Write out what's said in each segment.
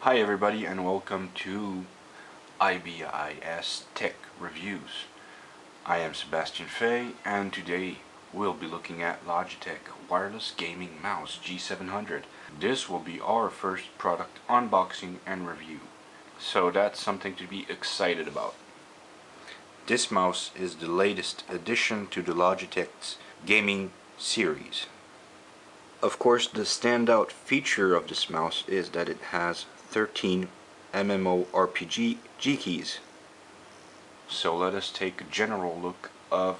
Hi everybody and welcome to IBIS Tech Reviews. I am Sebastian Fay and today we'll be looking at Logitech Wireless Gaming Mouse G700. This will be our first product unboxing and review, so that's something to be excited about. This mouse is the latest addition to the Logitech's gaming series. Of course, the standout feature of this mouse is that it has 13 MMORPG G keys. So let us take a general look of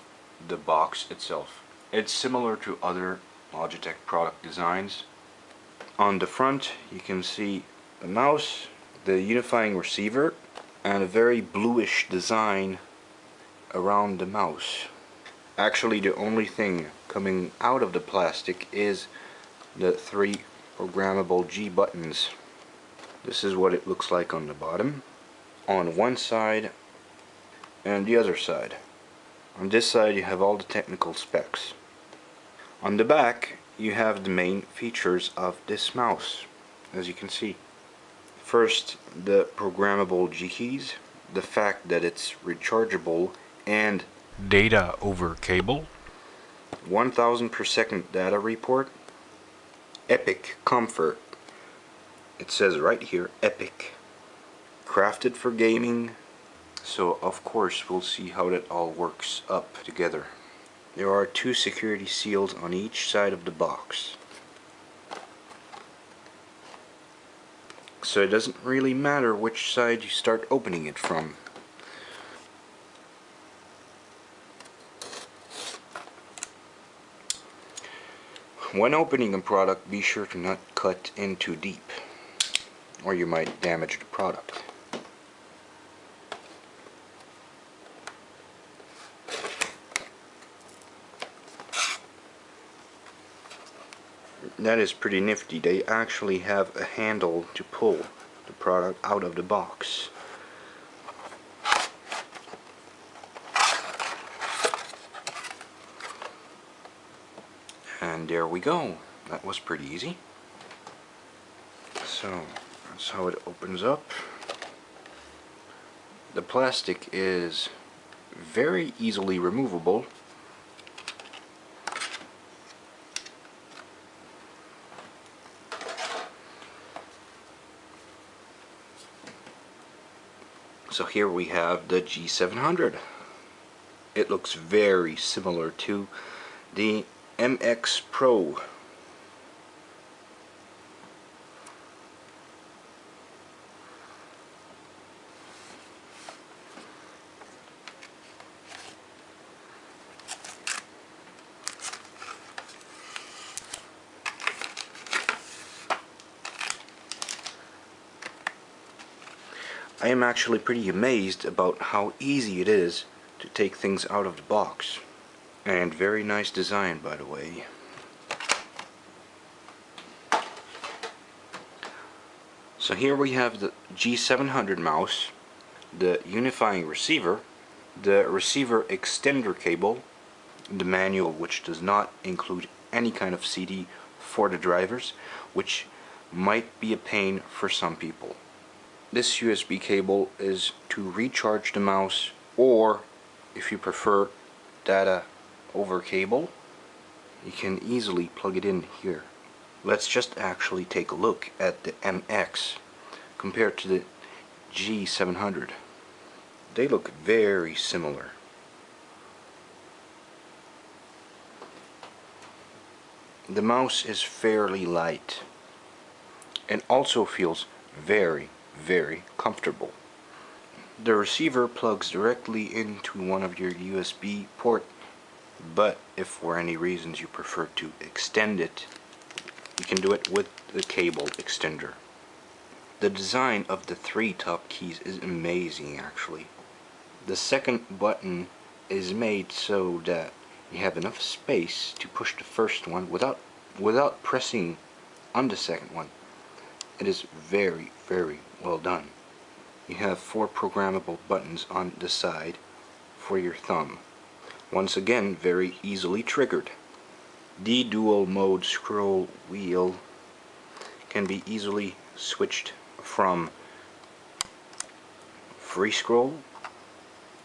the box itself. It's similar to other Logitech product designs. On the front you can see the mouse, the unifying receiver, and a very bluish design around the mouse. Actually, the only thing coming out of the plastic is the 3 programmable G buttons. This is what it looks like on the bottom, on one side and the other side. On this side you have all the technical specs. On the back you have the main features of this mouse, as you can see. First, the programmable G keys, the fact that it's rechargeable and data over cable, 1000 per second data report, epic comfort. It says right here, epic. Crafted for gaming. So of course we'll see how that all works up together. There are 2 security seals on each side of the box. So it doesn't really matter which side you start opening it from. When opening a product, be sure to not cut in too deep, or you might damage the product. That is pretty nifty. They actually have a handle to pull the product out of the box. And there we go. That was pretty easy. So that's how it opens up. The plastic is very easily removable. So here we have the G700. It looks very similar to the MX Pro. I am actually pretty amazed about how easy it is to take things out of the box. And very nice design, by the way. So here we have the G700 mouse, the unifying receiver, the receiver extender cable, the manual, which does not include any kind of CD for the drivers, which might be a pain for some people. This USB cable is to recharge the mouse, or if you prefer data over cable, you can easily plug it in here. Let's just actually take a look at the MX compared to the G700. They look very similar. The mouse is fairly light and also feels very comfortable. The receiver plugs directly into one of your USB port, but if for any reasons you prefer to extend it, you can do it with the cable extender. The design of the 3 top keys is amazing, actually. The second button is made so that you have enough space to push the first one without pressing on the second one. It is very well done. You have 4 programmable buttons on the side for your thumb. Once again, very easily triggered. The dual mode scroll wheel can be easily switched from free scroll,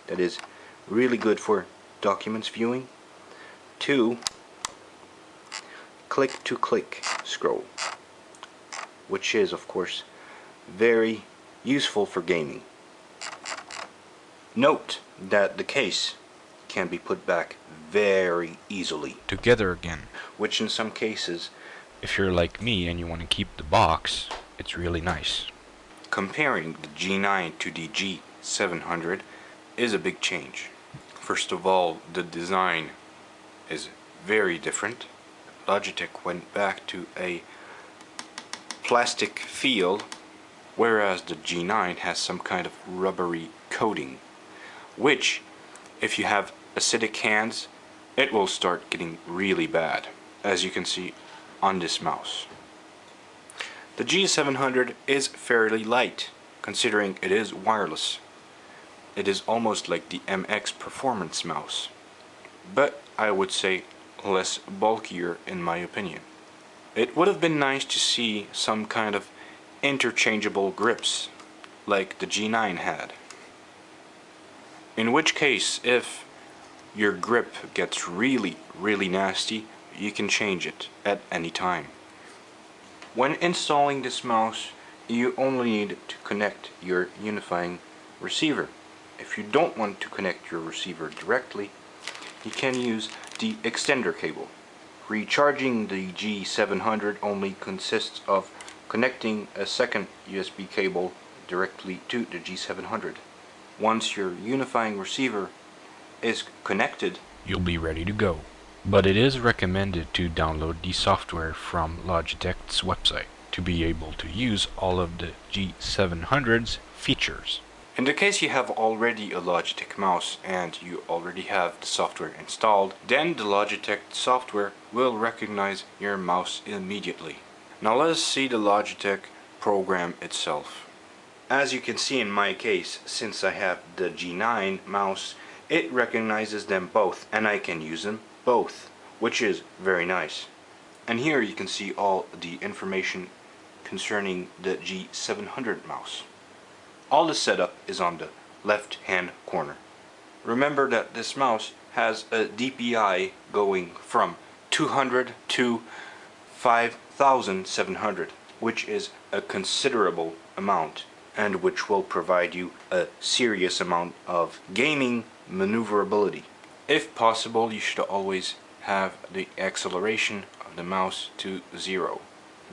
that is really good for documents viewing, to click scroll, which is of course very useful for gaming. Note that the case can be put back very easily together again, which in some cases, if you're like me and you want to keep the box, it's really nice. comparing the G9 to the G700 is a big change. First of all, the design is very different. Logitech went back to a plastic feel, whereas the G9 has some kind of rubbery coating, which, if you have acidic hands, it will start getting really bad, as you can see on this mouse. The G700 is fairly light, considering it is wireless. It is almost like the MX Performance mouse, but I would say less bulkier in my opinion. It would have been nice to see some kind of interchangeable grips, like the G9 had. In which case, if your grip gets really nasty, you can change it at any time. When installing this mouse, you only need to connect your unifying receiver. If you don't want to connect your receiver directly, you can use the extender cable. Recharging the G700 only consists of connecting a second USB cable directly to the G700. Once your unifying receiver is connected, you'll be ready to go. But it is recommended to download the software from Logitech's website to be able to use all of the G700's features. In the case you have already a Logitech mouse and you already have the software installed, then the Logitech software will recognize your mouse immediately. Now let us see the Logitech program itself. As you can see in my case, since I have the G9 mouse, it recognizes them both and I can use them both, which is very nice. And here you can see all the information concerning the G700 mouse. All the setup is on the left hand corner. Remember that this mouse has a DPI going from 200 to 5700, which is a considerable amount and which will provide you a serious amount of gaming maneuverability. If possible, you should always have the acceleration of the mouse to 0.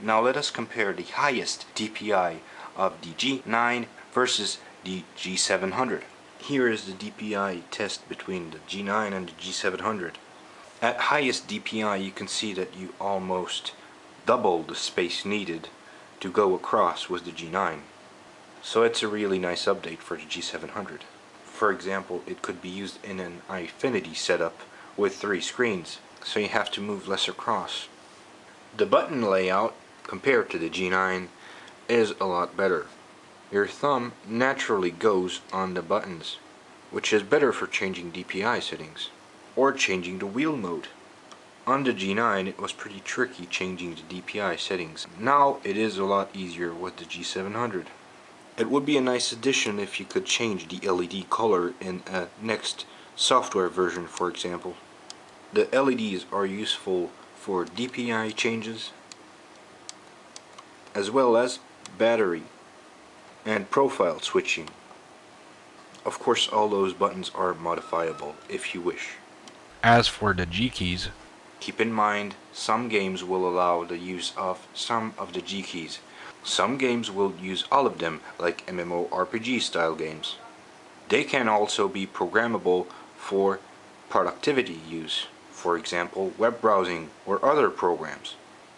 Now let us compare the highest DPI of the G9 versus the G700. Here is the DPI test between the G9 and the G700. At highest DPI you can see that you almost double the space needed to go across with the G9. So it's a really nice update for the G700. For example, it could be used in an Infinity setup with 3 screens, so you have to move less across. The button layout compared to the G9 is a lot better. Your thumb naturally goes on the buttons, which is better for changing DPI settings or changing the wheel mode. On the G9 it was pretty tricky changing the DPI settings. Now it is a lot easier with the G700. It would be a nice addition if you could change the LED color in a next software version, for example. The LEDs are useful for DPI changes as well as battery and profile switching. Of course, all those buttons are modifiable if you wish. As for the G keys, keep in mind some games will allow the use of some of the G keys. Some games will use all of them, like MMORPG style games. They can also be programmable for productivity use, for example web browsing or other programs.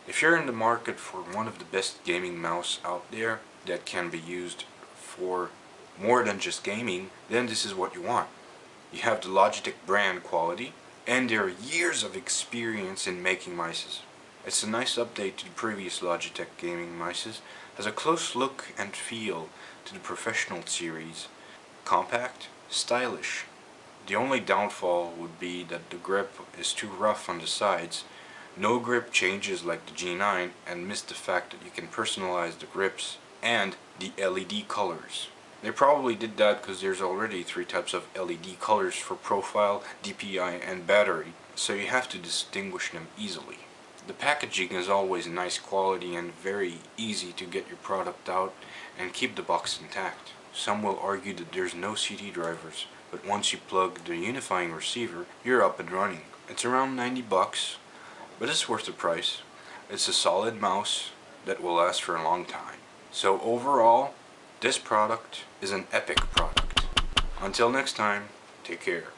If you're in the market for one of the best gaming mouse out there that can be used for more than just gaming, then this is what you want. You have the Logitech brand quality and there are years of experience in making mices. It's a nice update to the previous Logitech gaming mices, has a close look and feel to the professional series. Compact, stylish. The only downfall would be that the grip is too rough on the sides. No grip changes like the G9, and miss the fact that you can personalize the grips and the LED colors. They probably did that because there's already 3 types of LED colors for profile, DPI, and battery, so you have to distinguish them easily. The packaging is always nice quality and very easy to get your product out and keep the box intact. Some will argue that there's no CD drivers, but once you plug the unifying receiver, you're up and running. It's around 90 bucks, but it's worth the price. It's a solid mouse that will last for a long time. So overall, this product is an epic product. Until next time, take care.